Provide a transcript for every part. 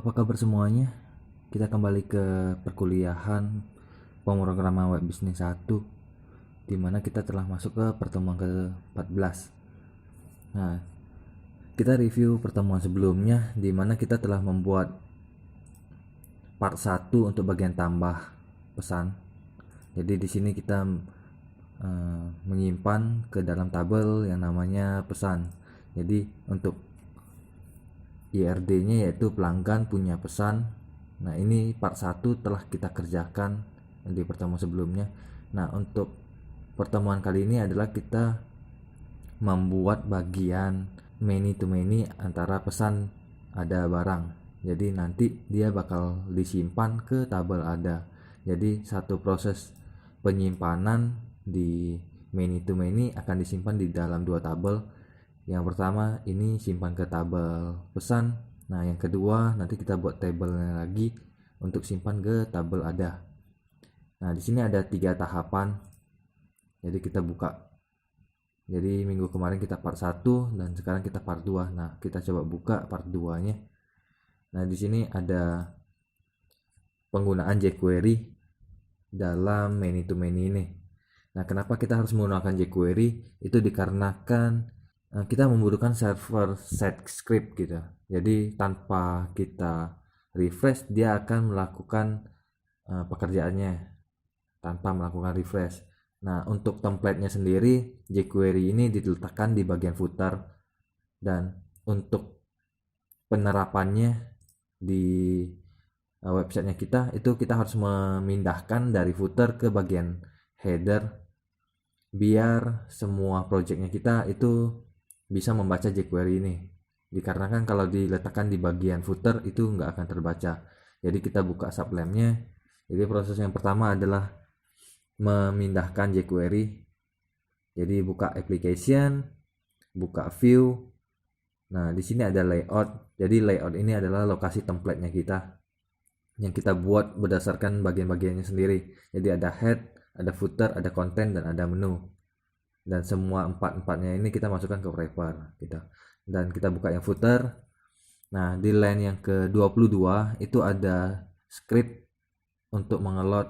Apa kabar semuanya? Kita kembali ke perkuliahan pemrograman web bisnis 1, di mana kita telah masuk ke pertemuan ke-14. Nah, kita review pertemuan sebelumnya di mana kita telah membuat part 1 untuk bagian tambah pesan. Jadi di sini kita menyimpan ke dalam tabel yang namanya pesan. Jadi untuk IRD-nya yaitu pelanggan punya pesan. Nah, ini part 1 telah kita kerjakan di pertemuan sebelumnya. Nah, untuk pertemuan kali ini adalah kita membuat bagian many to many antara pesan ada barang. Jadi nanti dia bakal disimpan ke tabel ada. Jadi satu proses penyimpanan di many to many akan disimpan di dalam dua tabel. Yang pertama ini simpan ke tabel pesan. Nah, yang kedua nanti kita buat tabelnya lagi untuk simpan ke tabel ada. Nah, di sini ada 3 tahapan. Jadi kita buka. Jadi minggu kemarin kita part 1 dan sekarang kita part 2. Nah, kita coba buka part 2-nya. Nah, di sini ada penggunaan jQuery dalam many to many ini. Nah, kenapa kita harus menggunakan jQuery? Itu dikarenakan kita membutuhkan server set script gitu. Jadi tanpa kita refresh dia akan melakukan pekerjaannya tanpa melakukan refresh. Nah, untuk template-nya sendiri jQuery ini diletakkan di bagian footer, dan untuk penerapannya di websitenya kita itu kita harus memindahkan dari footer ke bagian header biar semua projectnya kita itu bisa membaca jQuery ini. Dikarenakan kalau diletakkan di bagian footer itu nggak akan terbaca. Jadi kita buka sublamnya. Jadi proses yang pertama adalah memindahkan jQuery. Jadi buka application, buka view. Nah, di sini ada layout. Jadi layout ini adalah lokasi template-nya kita yang kita buat berdasarkan bagian-bagiannya sendiri. Jadi ada head, ada footer, ada content, dan ada menu. Dan semua empat-empatnya ini kita masukkan ke wrapper gitu. Dan kita buka yang footer. Nah, di line yang ke-22 itu ada script untuk mengeload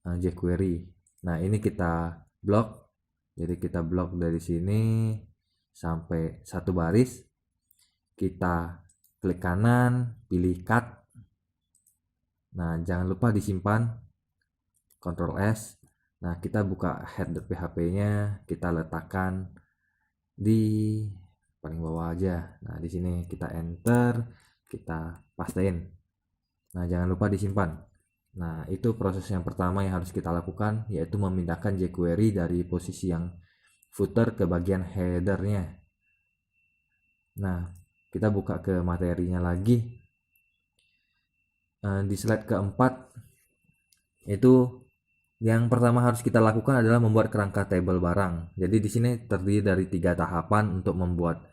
jQuery. Nah, ini kita blok. Jadi kita blok dari sini sampai satu baris. Kita klik kanan, pilih cut. Nah, jangan lupa disimpan, Ctrl S. Nah, kita buka head.php-nya, kita letakkan di paling bawah aja. Nah, di sini kita enter, kita pastein. Nah, jangan lupa disimpan. Nah, itu proses yang pertama yang harus kita lakukan, yaitu memindahkan jQuery dari posisi yang footer ke bagian headernya. Nah, kita buka ke materinya lagi. Di slide keempat itu yang pertama harus kita lakukan adalah membuat kerangka table barang. Jadi di sini terdiri dari 3 tahapan untuk membuat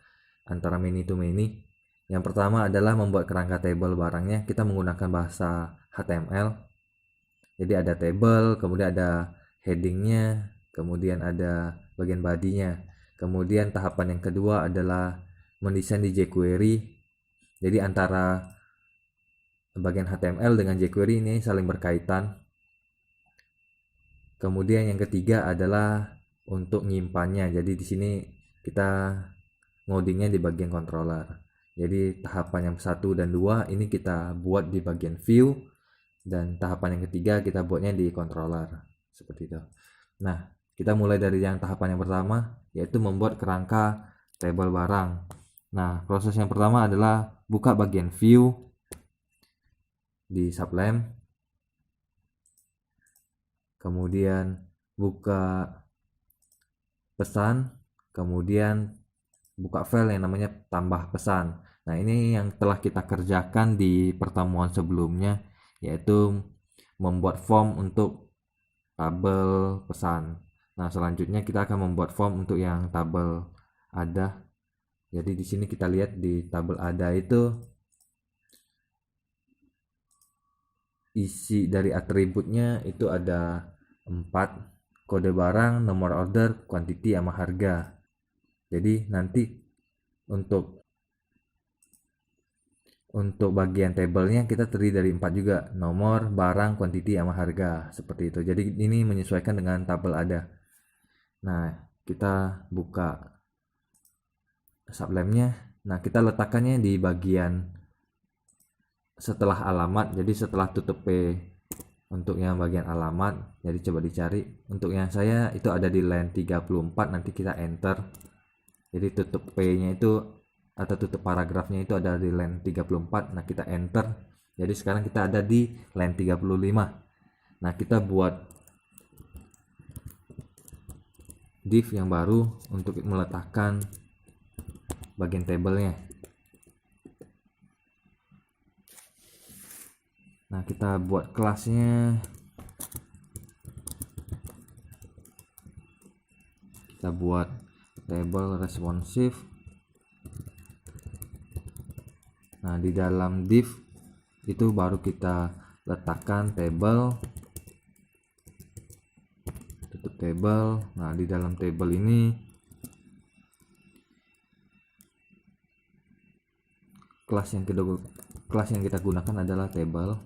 antara many to many. Yang pertama adalah membuat kerangka table barangnya. Kita menggunakan bahasa HTML. Jadi ada table, kemudian ada headingnya, kemudian ada bagian body-nya. Kemudian tahapan yang kedua adalah mendesain di jQuery. Jadi antara bagian HTML dengan jQuery ini saling berkaitan. Kemudian yang ketiga adalah untuk nyimpannya. Jadi di sini kita ngodingnya di bagian controller. Jadi tahapan yang 1 dan 2 ini kita buat di bagian view, dan tahapan yang ketiga kita buatnya di controller. Seperti itu. Nah, kita mulai dari yang tahapan yang pertama, yaitu membuat kerangka table barang. Nah, proses yang pertama adalah buka bagian view di sublam. Kemudian buka pesan, kemudian buka file yang namanya tambah pesan. Nah, ini yang telah kita kerjakan di pertemuan sebelumnya, yaitu membuat form untuk tabel pesan. Nah, selanjutnya kita akan membuat form untuk yang tabel ada. Jadi di sini kita lihat di tabel ada itu isi dari atributnya itu ada 4, kode barang, nomor order, quantity, sama harga. Jadi nanti untuk untuk bagian tabelnya kita terdiri dari 4 juga, nomor, barang, quantity, sama harga, seperti itu. Jadi ini menyesuaikan dengan tabel ada. Nah, kita buka Sublime-nya. Nah, kita letakkannya di bagian setelah alamat. Jadi setelah tutup P untuk yang bagian alamat. Jadi coba dicari. Untuk yang saya itu ada di line 34, nanti kita enter. Jadi tutup P-nya itu atau tutup paragrafnya itu ada di line 34. Nah, kita enter. Jadi sekarang kita ada di line 35. Nah, kita buat div yang baru untuk meletakkan bagian tabelnya. Nah, kita buat kelasnya, kita buat table responsive. Nah, di dalam div itu baru kita letakkan table, tutup table. Nah, di dalam table ini kelas yang kita gunakan adalah table.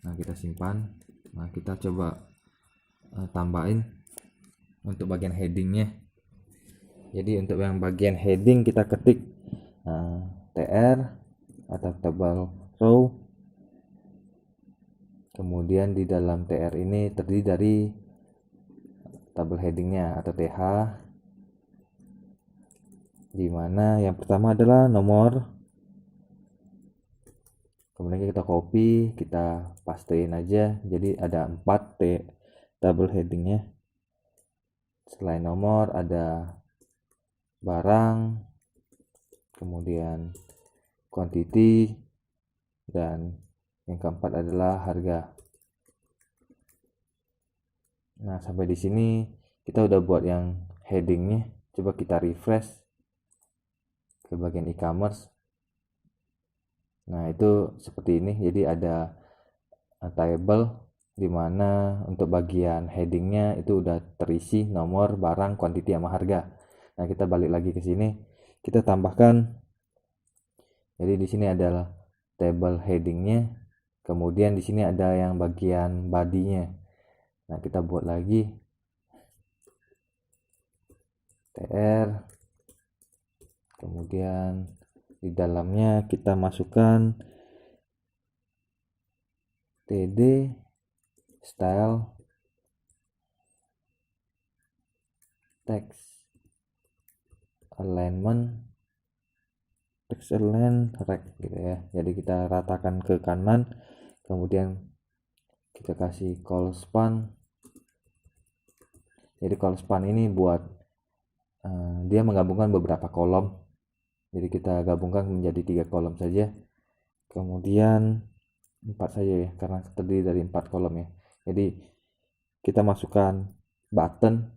Nah, kita simpan. Nah, kita coba tambahin untuk bagian headingnya. Jadi untuk yang bagian heading kita ketik tr atau table row. Kemudian di dalam tr ini terdiri dari tabel headingnya atau th, di mana yang pertama adalah nomor. Kemudian kita copy, kita pastein aja. Jadi ada 4 tabel headingnya. Selain nomor ada barang, kemudian quantity, dan yang keempat adalah harga. Nah, sampai di sini kita udah buat yang headingnya. Coba kita refresh ke bagian e-commerce. Nah, itu seperti ini. Jadi ada table di mana untuk bagian headingnya itu udah terisi nomor, barang, quantity, sama harga. Nah, kita balik lagi ke sini, kita tambahkan. Jadi di sini adalah table headingnya, kemudian di sini ada yang bagian body-nya. Nah, kita buat lagi tr, kemudian di dalamnya kita masukkan td style text alignment text align rect gitu ya. Jadi kita ratakan ke kanan, kemudian kita kasih call span. Jadi call span ini buat dia menggabungkan beberapa kolom. Jadi kita gabungkan menjadi 3 kolom saja, kemudian 4 saja ya, karena terdiri dari 4 kolom ya. Jadi kita masukkan button,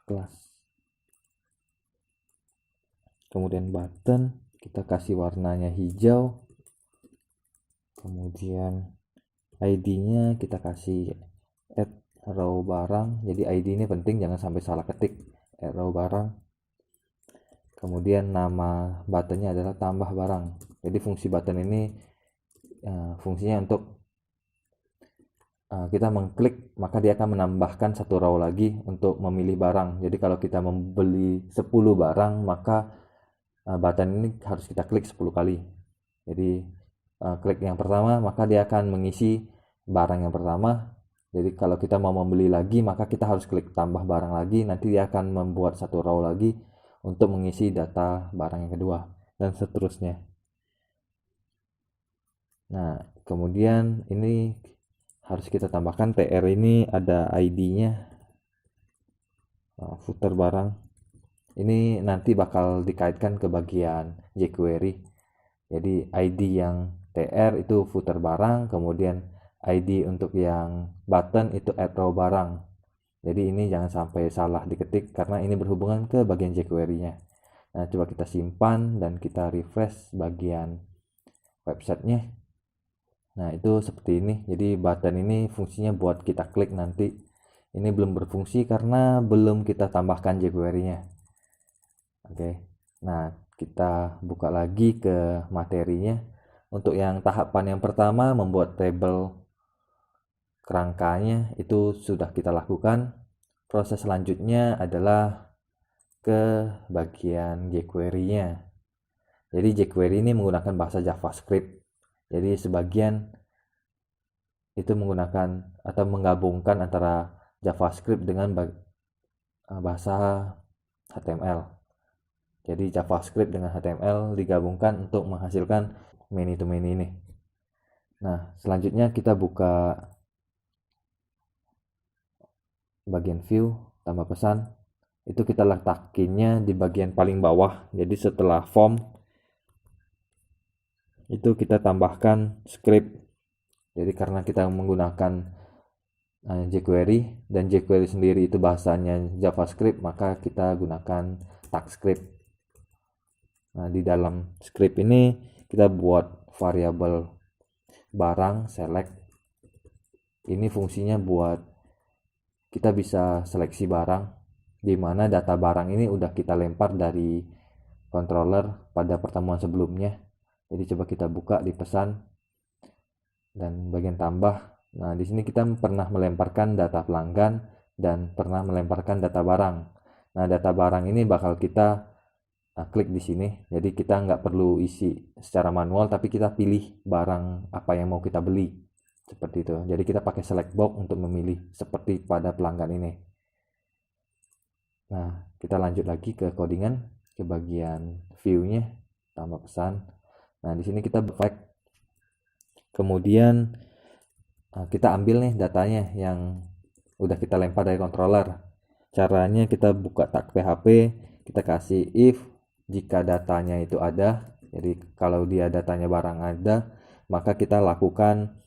kelas, kemudian button kita kasih warnanya hijau, kemudian ID-nya kita kasih add row barang. Jadi ID ini penting, jangan sampai salah ketik, add row barang. Kemudian nama buttonnya adalah tambah barang. Jadi fungsi button ini fungsinya untuk kita mengklik maka dia akan menambahkan 1 row lagi untuk memilih barang. Jadi kalau kita membeli 10 barang, maka button ini harus kita klik 10 kali. Jadi klik yang pertama maka dia akan mengisi barang yang pertama. Jadi kalau kita mau membeli lagi maka kita harus klik tambah barang lagi, nanti dia akan membuat 1 row lagi untuk mengisi data barang yang kedua, dan seterusnya. Nah, kemudian ini harus kita tambahkan tr ini ada ID-nya, footer barang. Ini nanti bakal dikaitkan ke bagian jQuery. Jadi ID yang tr itu footer barang, kemudian ID untuk yang button itu add row barang. Jadi ini jangan sampai salah diketik karena ini berhubungan ke bagian jQuery-nya. Nah, coba kita simpan dan kita refresh bagian websitenya. Nah, itu seperti ini. Jadi button ini fungsinya buat kita klik nanti. Ini belum berfungsi karena belum kita tambahkan jQuery-nya. Oke. Nah, kita buka lagi ke materinya. Untuk yang tahapan yang pertama, membuat tabel kerangkanya itu sudah kita lakukan. Proses selanjutnya adalah ke bagian jQuery-nya. Jadi jQuery ini menggunakan bahasa JavaScript. Jadi sebagian itu menggunakan atau menggabungkan antara JavaScript dengan bahasa HTML. Jadi JavaScript dengan HTML digabungkan untuk menghasilkan many to many ini. Nah, selanjutnya kita buka bagian view, tambah pesan. Itu kita letakinnya di bagian paling bawah. Jadi setelah form itu kita tambahkan script. Jadi karena kita menggunakan jQuery dan jQuery sendiri itu bahasanya JavaScript, maka kita gunakan TypeScript. Nah, di dalam script ini kita buat variabel barang select. Ini fungsinya buat kita bisa seleksi barang, di mana data barang ini udah kita lempar dari controller pada pertemuan sebelumnya. Jadi coba kita buka di pesan dan bagian tambah. Nah, di sini kita pernah melemparkan data pelanggan dan pernah melemparkan data barang. Nah, data barang ini bakal kita klik di sini. Jadi kita nggak perlu isi secara manual, tapi kita pilih barang apa yang mau kita beli. Seperti itu. Jadi kita pakai select box untuk memilih seperti pada pelanggan ini. Nah, kita lanjut lagi ke codingan, ke bagian view-nya, tambah pesan. Nah, di sini kita back. Kemudian kita ambil nih datanya yang udah kita lempar dari controller. Caranya kita buka tag PHP, kita kasih if jika datanya itu ada. Jadi kalau dia datanya barang ada, maka kita lakukan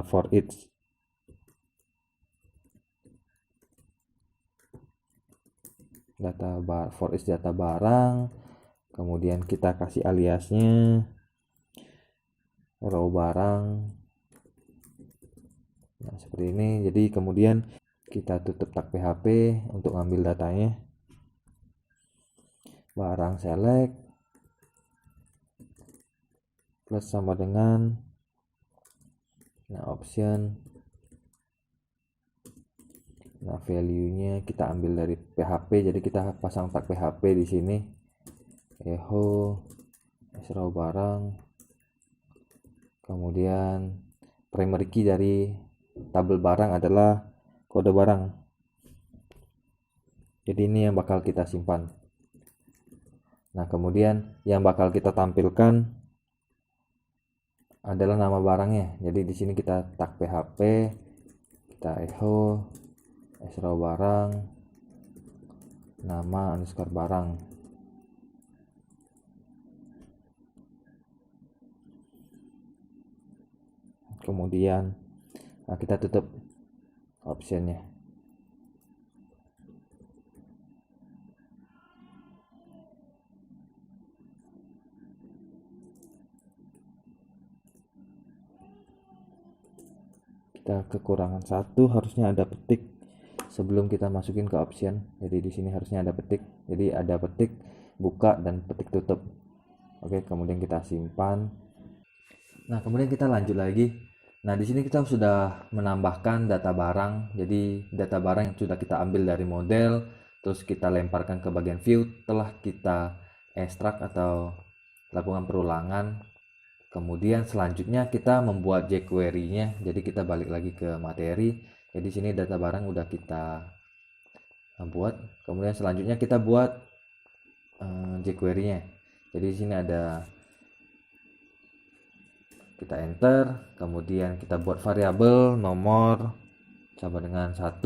for each data barang. Kemudian kita kasih aliasnya row barang. Nah, seperti ini. Jadi kemudian kita tutup tag PHP untuk ngambil datanya. Barang select plus sama dengan option. Nah, value-nya kita ambil dari PHP. Jadi kita pasang tag PHP di sini. Echo row barang. Kemudian primary key dari tabel barang adalah kode barang. Jadi ini yang bakal kita simpan. Nah, kemudian yang bakal kita tampilkan adalah nama barangnya. Jadi di sini kita tag PHP, kita echo row barang, nama underscore barang. Kemudian kita tutup optionnya. Kita kekurangan satu, harusnya ada petik sebelum kita masukin ke option. Jadi di sini harusnya ada petik. Jadi ada petik buka dan petik tutup. Oke, kemudian kita simpan. Nah, kemudian kita lanjut lagi. Nah, di sini kita sudah menambahkan data barang. Jadi data barang yang sudah kita ambil dari model, terus kita lemparkan ke bagian view, telah kita ekstrak atau lakukan perulangan. Kemudian selanjutnya kita membuat jQuery-nya. Jadi kita balik lagi ke materi. Jadi sini data barang udah kita buat. Kemudian selanjutnya kita buat jQuery-nya. Jadi di sini ada, kita enter, kemudian kita buat variabel nomor sama dengan 1,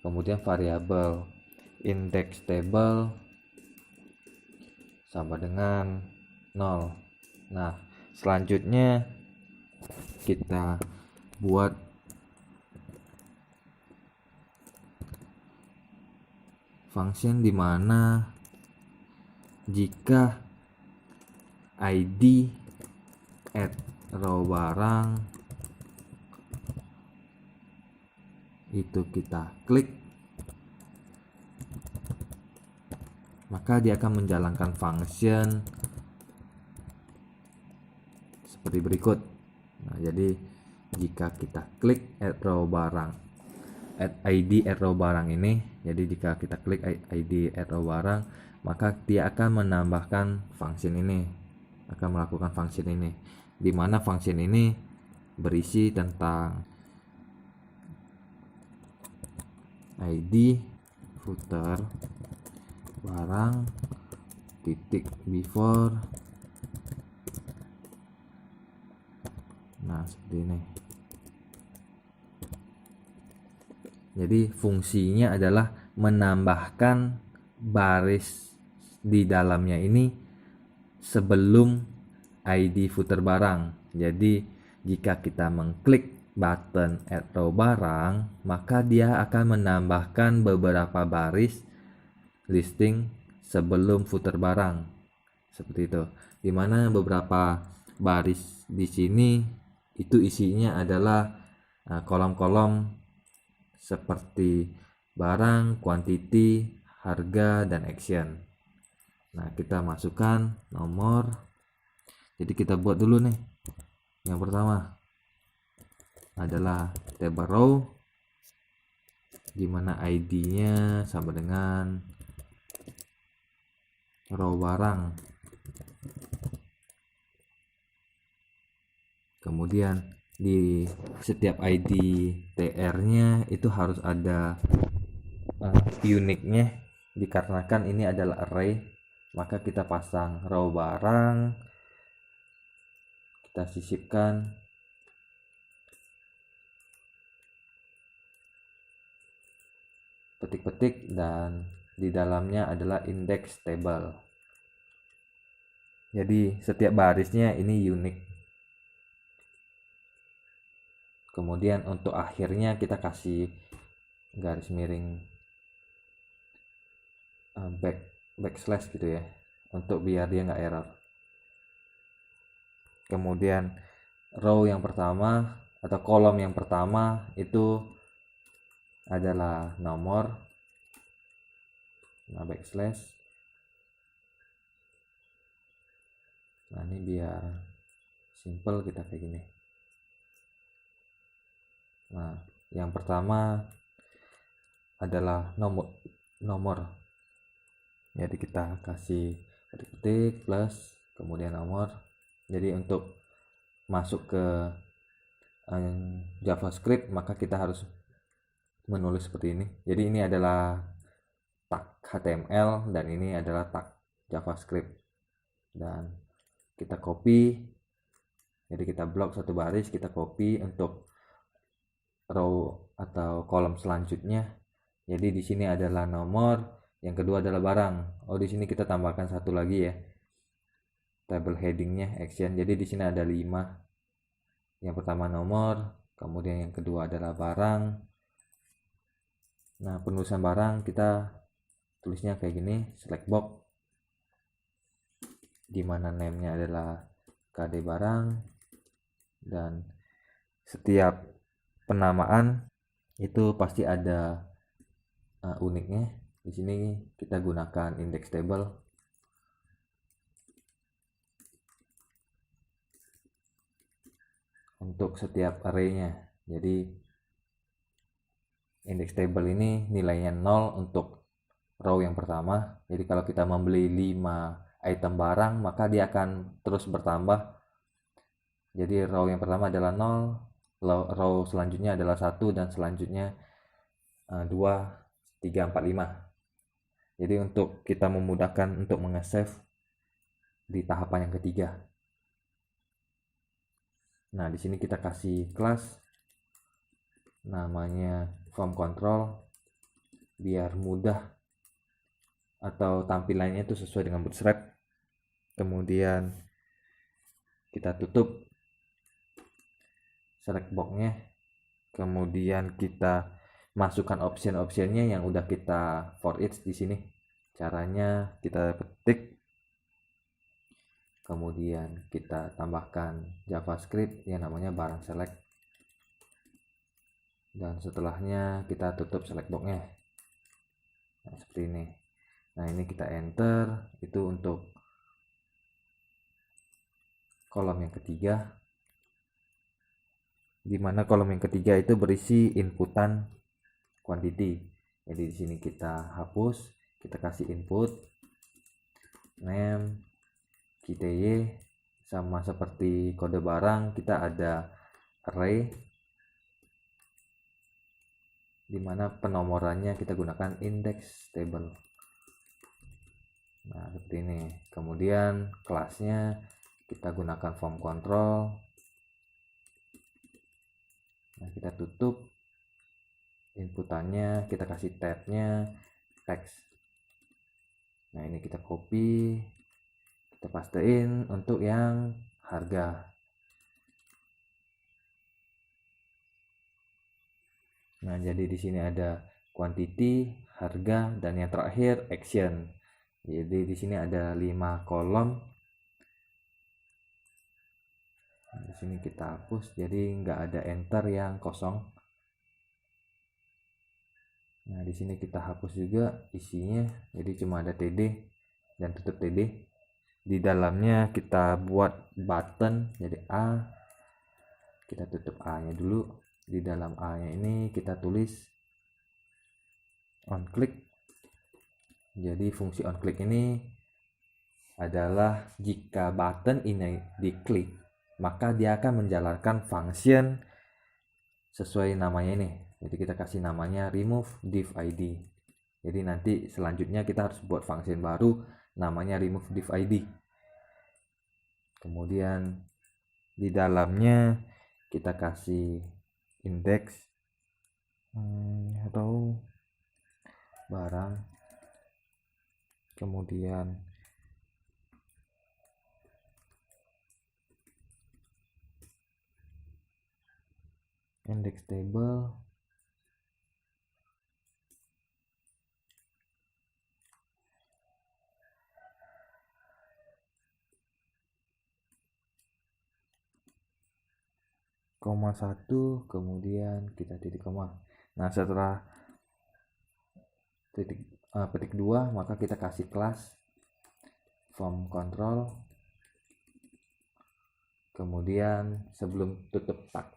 kemudian variabel index table sama dengan 0. Nah, selanjutnya kita buat function di mana jika ID row barang, itu kita klik, maka dia akan menjalankan function seperti berikut. Nah, jadi jika kita klik add row barang, add ID add row barang ini, jadi jika kita klik ID add row barang, maka dia akan menambahkan function ini, akan melakukan function ini, di mana function ini berisi tentang ID footer barang titik before. Nah, seperti ini. Jadi fungsinya adalah menambahkan baris di dalamnya ini sebelum ID footer barang. Jadi jika kita mengklik button add row barang, maka dia akan menambahkan beberapa baris listing sebelum footer barang. Seperti itu. Dimana beberapa baris di sini itu isinya adalah kolom-kolom seperti barang, quantity, harga, dan action. Nah, kita masukkan nomor. Jadi kita buat dulu nih. Yang pertama adalah table row, di mana ID-nya sama dengan row barang. Kemudian di setiap ID TR-nya itu harus ada unique-nya, dikarenakan ini adalah array, maka kita pasang row barang, kita sisipkan, petik-petik, dan di dalamnya adalah index table. Jadi setiap barisnya ini unik. Kemudian untuk akhirnya kita kasih garis miring backslash gitu ya, untuk biar dia nggak error. Kemudian row yang pertama atau kolom yang pertama itu adalah nomor, nah backslash. Nah, ini biar simple kita kayak gini. Nah, yang pertama adalah nomor. Jadi kita kasih ketik plus kemudian nomor. Jadi untuk masuk ke JavaScript maka kita harus menulis seperti ini. Jadi ini adalah tag HTML dan ini adalah tag JavaScript. Dan kita copy. Jadi kita blok satu baris, kita copy untuk row atau kolom selanjutnya. Jadi di sini adalah nomor, yang kedua adalah barang. Oh, di sini kita tambahkan satu lagi ya. Table headingnya action. Jadi di sini ada 5. Yang pertama nomor, kemudian yang kedua adalah barang. Nah, penulisan barang kita tulisnya kayak gini, select box, dimana name-nya adalah KD barang, dan setiap penamaan itu pasti ada uniknya. Di sini kita gunakan index table. Untuk setiap array-nya. Jadi index table ini nilainya 0 untuk row yang pertama. Jadi kalau kita membeli 5 item barang, maka dia akan terus bertambah. Jadi row yang pertama adalah 0, row selanjutnya adalah 1, dan selanjutnya 2, 3, 4, 5. Jadi untuk kita memudahkan untuk menge-save di tahapan yang ketiga. Nah, di sini kita kasih kelas namanya form control biar mudah atau tampilannya itu sesuai dengan Bootstrap. Kemudian kita tutup select box-nya. Kemudian kita masukkan option-optionnya yang udah kita for each di sini. Caranya kita ketik, kemudian kita tambahkan JavaScript yang namanya barang select, dan setelahnya kita tutup select boxnya. Nah, seperti ini. Nah, ini kita enter, itu untuk kolom yang ketiga, di mana kolom yang ketiga itu berisi inputan quantity. Jadi di sini kita hapus, kita kasih input name KTY, sama seperti kode barang kita ada array, di mana penomorannya kita gunakan index table. Nah, seperti ini. Kemudian kelasnya kita gunakan form control. Nah, kita tutup inputannya, kita kasih tabnya text. Nah, ini kita copy, kita pastein untuk yang harga. Nah, jadi di sini ada quantity, harga, dan yang terakhir action. Jadi di sini ada 5 kolom. Nah, di sini kita hapus, jadi nggak ada enter yang kosong. Nah, di sini kita hapus juga isinya, jadi cuma ada TD dan tutup TD. Di dalamnya kita buat button, jadi A. Kita tutup A-nya dulu. Di dalam A-nya ini kita tulis on click. Jadi fungsi on click ini adalah jika button ini diklik, maka dia akan menjalankan function sesuai namanya ini. Jadi kita kasih namanya remove div id. Jadi nanti selanjutnya kita harus buat function baru namanya remove div id. Kemudian di dalamnya kita kasih index atau barang, kemudian index table, koma 1, kemudian kita titik koma. Nah, setelah petik 2, maka kita kasih kelas form control, kemudian sebelum tutup tag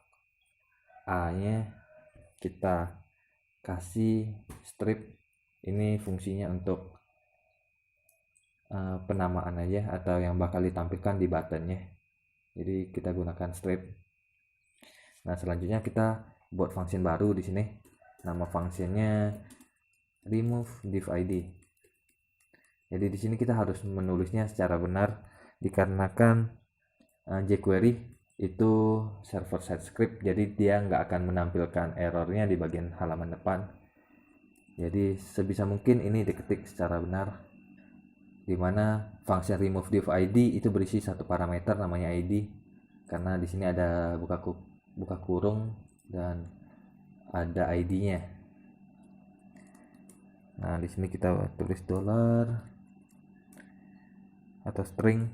A nya kita kasih strip. Ini fungsinya untuk penamaan aja atau yang bakal ditampilkan di buttonnya, jadi kita gunakan strip. Nah, selanjutnya kita buat function baru di sini. Nama functionnya remove div id. Jadi di sini kita harus menulisnya secara benar dikarenakan jQuery itu server side script, jadi dia nggak akan menampilkan errornya di bagian halaman depan. Jadi sebisa mungkin ini diketik secara benar, dimana function remove div id itu berisi satu parameter namanya id, karena di sini ada buka kurung dan ada id-nya. Nah, di sini kita tulis dollar atau string,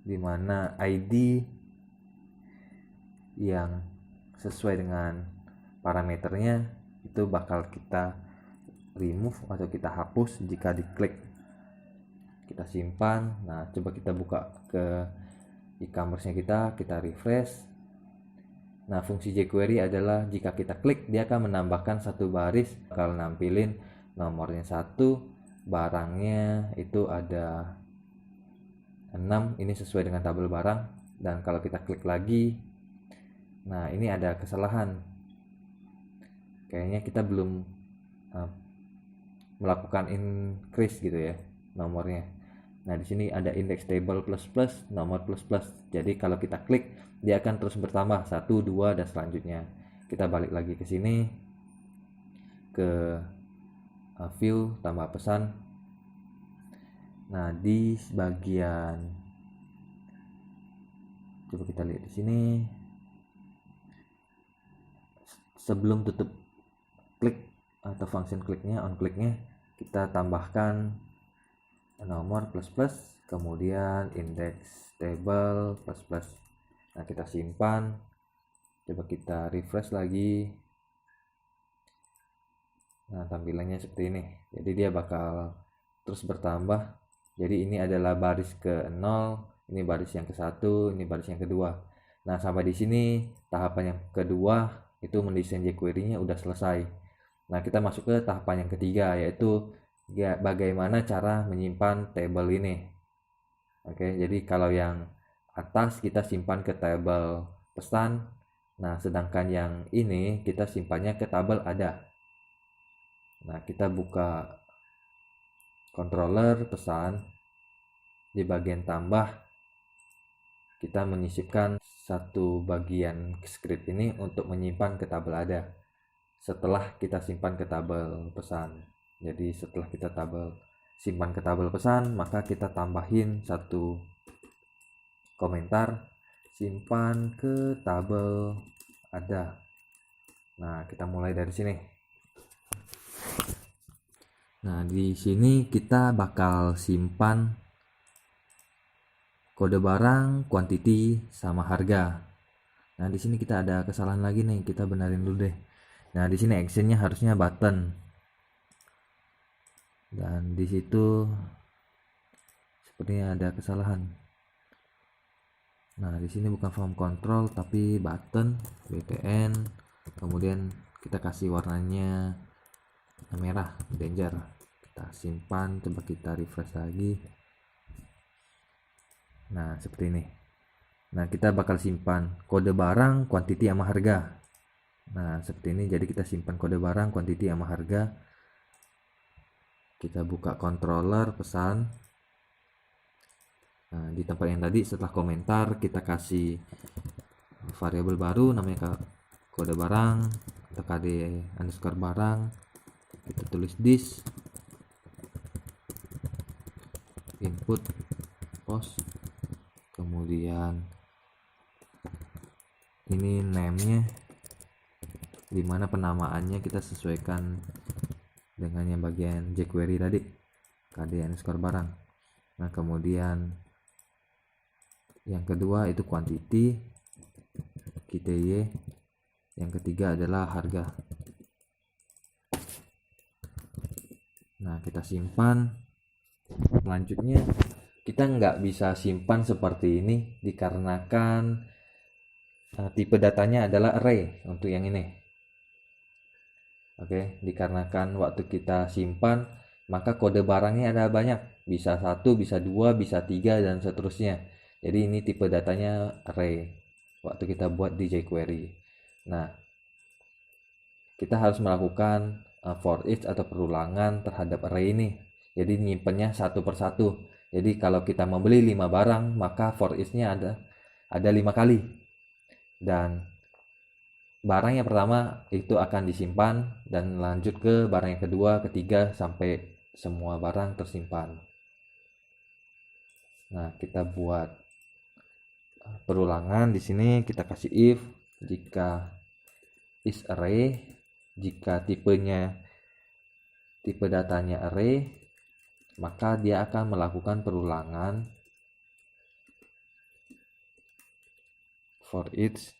dimana id yang sesuai dengan parameternya itu bakal kita remove atau kita hapus jika diklik. Kita simpan. Nah, coba kita buka ke e-commerce-nya kita refresh. Nah, fungsi jQuery adalah jika kita klik, dia akan menambahkan satu baris, bakal nampilin nomornya 1, barangnya itu ada 6, ini sesuai dengan tabel barang. Dan kalau kita klik lagi, nah ini ada kesalahan, kayaknya kita belum melakukan increase gitu ya nomornya. Nah, di sini ada index table plus plus, nomor plus plus. Jadi kalau kita klik, dia akan terus bertambah 1, 2 dan selanjutnya. Kita balik lagi ke sini ke view tambah pesan. Nah, di bagian, coba kita lihat di sini, sebelum tutup klik atau function kliknya, on kliknya, kita tambahkan nomor plus plus, kemudian index table plus plus. Nah, kita simpan, coba kita refresh lagi. Nah, tampilannya seperti ini. Jadi dia bakal terus bertambah. Jadi ini adalah baris ke-0, ini baris yang ke-1, ini baris yang kedua. Nah, sampai di sini tahapan yang kedua itu mendesain jQuery-nya udah selesai. Nah, kita masuk ke tahapan yang ketiga, yaitu ya, bagaimana cara menyimpan table ini. Oke, jadi kalau yang atas kita simpan ke tabel pesan. Nah, sedangkan yang ini kita simpannya ke tabel ada. Nah, kita buka controller pesan. Di bagian tambah, kita menyisipkan satu bagian script ini untuk menyimpan ke tabel ada setelah kita simpan ke tabel pesan. Jadi setelah kita simpan ke tabel pesan, maka kita tambahin satu komentar simpan ke tabel ada. Nah, kita mulai dari sini. Nah, di sini kita bakal simpan kode barang, quantity, sama harga. Nah, di sini kita ada kesalahan lagi nih, kita benerin dulu deh. Nah, di sini actionnya harusnya button. Dan di situ sepertinya ada kesalahan. Nah, di sini bukan form control tapi button, btn. Kemudian kita kasih warnanya merah, danger. Kita simpan, coba kita refresh lagi. Nah, seperti ini. Nah, kita bakal simpan kode barang, quantity, sama harga. Nah, seperti ini. Jadi kita simpan kode barang, quantity, sama harga. Kita buka controller pesan. Nah, di tempat yang tadi setelah komentar kita kasih variabel baru namanya kode barang atau kd underscore barang. Kita tulis this input post, kemudian ini name-nya, dimana penamaannya kita sesuaikan dengan yang bagian jQuery tadi, kd underscore barang. Nah, kemudian yang kedua itu quantity, QTY. Yang ketiga adalah harga. Nah, kita simpan. Selanjutnya kita nggak bisa simpan seperti ini dikarenakan tipe datanya adalah array untuk yang ini. Oke, dikarenakan waktu kita simpan maka kode barangnya ada banyak, bisa 1, bisa 2, bisa 3, dan seterusnya. Jadi ini tipe datanya array waktu kita buat di jQuery. Nah, kita harus melakukan for each atau perulangan terhadap array ini. Jadi nyimpennya satu persatu. Jadi kalau kita membeli 5 barang, maka for each-nya ada 5 kali. Dan barang yang pertama itu akan disimpan dan lanjut ke barang yang kedua, ketiga, sampai semua barang tersimpan. Nah, kita buat perulangan. Di sini kita kasih if jika is array, jika tipe datanya array, maka dia akan melakukan perulangan for each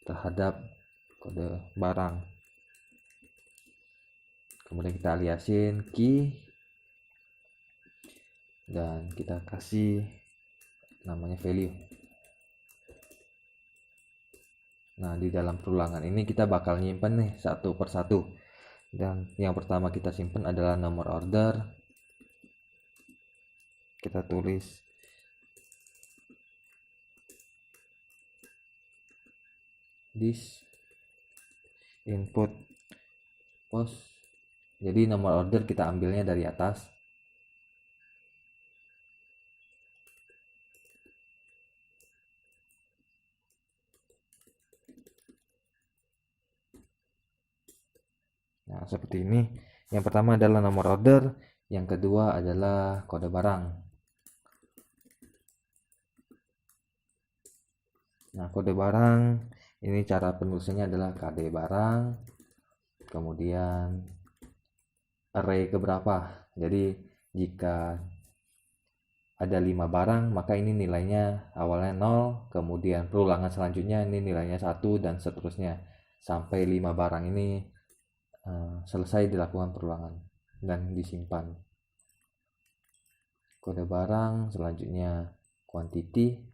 terhadap kode barang. Kemudian kita aliasin key dan kita kasih namanya value. Nah, di dalam perulangan ini kita bakal nyimpen nih satu persatu. Dan yang pertama kita simpan adalah nomor order. Kita tulis this input post. Jadi nomor order kita ambilnya dari atas. Nah, seperti ini. Yang pertama adalah nomor order, yang kedua adalah kode barang. Nah, kode barang ini cara penulisannya adalah kd barang, kemudian array keberapa. Jadi jika ada 5 barang, maka ini nilainya awalnya 0, kemudian perulangan selanjutnya ini nilainya 1, dan seterusnya sampai 5 barang ini selesai dilakukan perulangan dan disimpan. Kode barang selanjutnya quantity,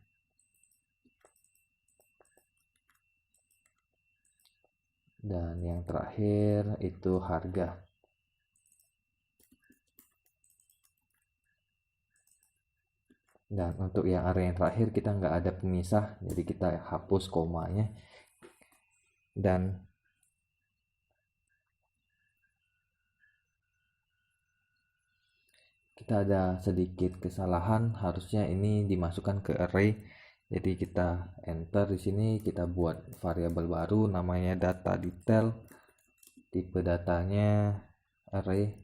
dan yang terakhir itu harga. Dan untuk yang area yang terakhir kita nggak ada pemisah, jadi kita hapus komanya. Dan kita ada sedikit kesalahan, harusnya ini dimasukkan ke array. Jadi kita enter di sini, kita buat variabel baru namanya data detail, tipe datanya array.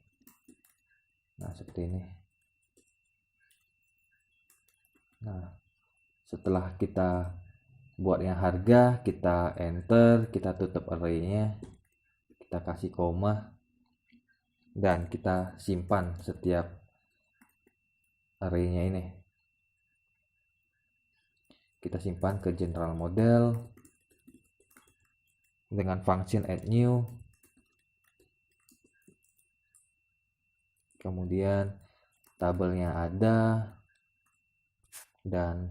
Nah, seperti ini. Nah, setelah kita buat yang harga, kita enter, kita tutup arraynya, kita kasih koma, dan kita simpan setiap arraynya ini. Kita simpan ke general model dengan function add new, kemudian tabelnya ada, dan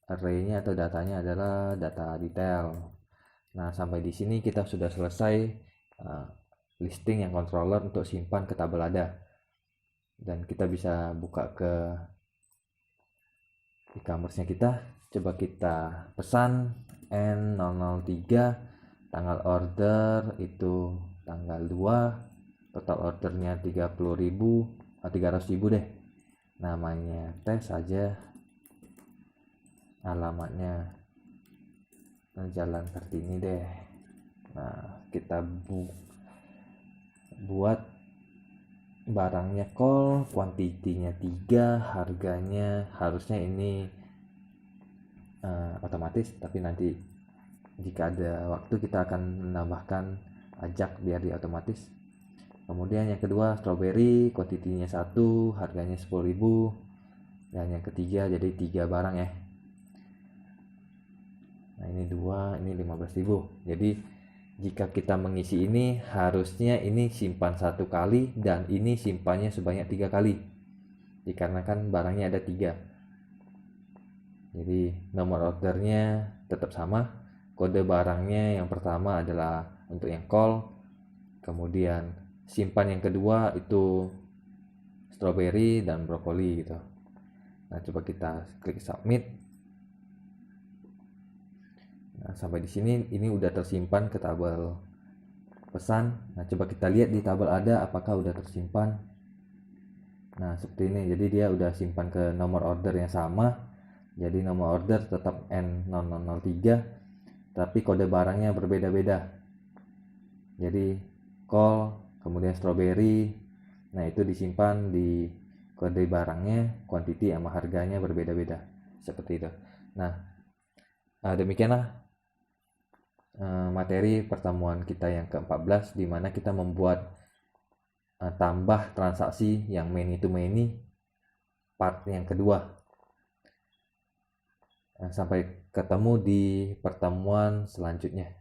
arraynya atau datanya adalah data detail. Nah, sampai di sini kita sudah selesai listing yang controller untuk simpan ke tabel ada, dan kita bisa buka ke e-commerce-nya kita. Coba kita pesan N003, tanggal order itu tanggal 2, total ordernya 300.000 deh, namanya tes aja, alamatnya Jalan Kartini deh. Nah, kita buat barangnya call, kuantitinya 3, harganya harusnya ini otomatis, tapi nanti jika ada waktu kita akan menambahkan ajak biar dia otomatis. Kemudian yang kedua strawberry, kuantitinya 1, harganya 10.000, dan yang ketiga jadi 3 barang ya. Nah, ini 2, ini 15.000. Jadi jika kita mengisi ini, harusnya ini simpan 1 kali dan ini simpannya sebanyak 3 kali, dikarenakan barangnya ada 3. Jadi nomor ordernya tetap sama, kode barangnya yang pertama adalah untuk yang call, kemudian simpan yang kedua itu strawberry dan brokoli gitu. Nah, coba kita klik submit. Nah, sampai di sini ini udah tersimpan ke tabel pesan. Nah, coba kita lihat di tabel ada apakah udah tersimpan. Nah, seperti ini. Jadi dia udah simpan ke nomor order yang sama. Jadi nomor order tetap N003, tapi kode barangnya berbeda-beda. Jadi call, kemudian strawberry. Nah, itu disimpan di kode barangnya, quantity sama harganya berbeda-beda. Seperti itu. Nah, demikianlah materi pertemuan kita yang ke-14, di mana kita membuat tambah transaksi yang many to many part yang kedua. Sampai ketemu di pertemuan selanjutnya.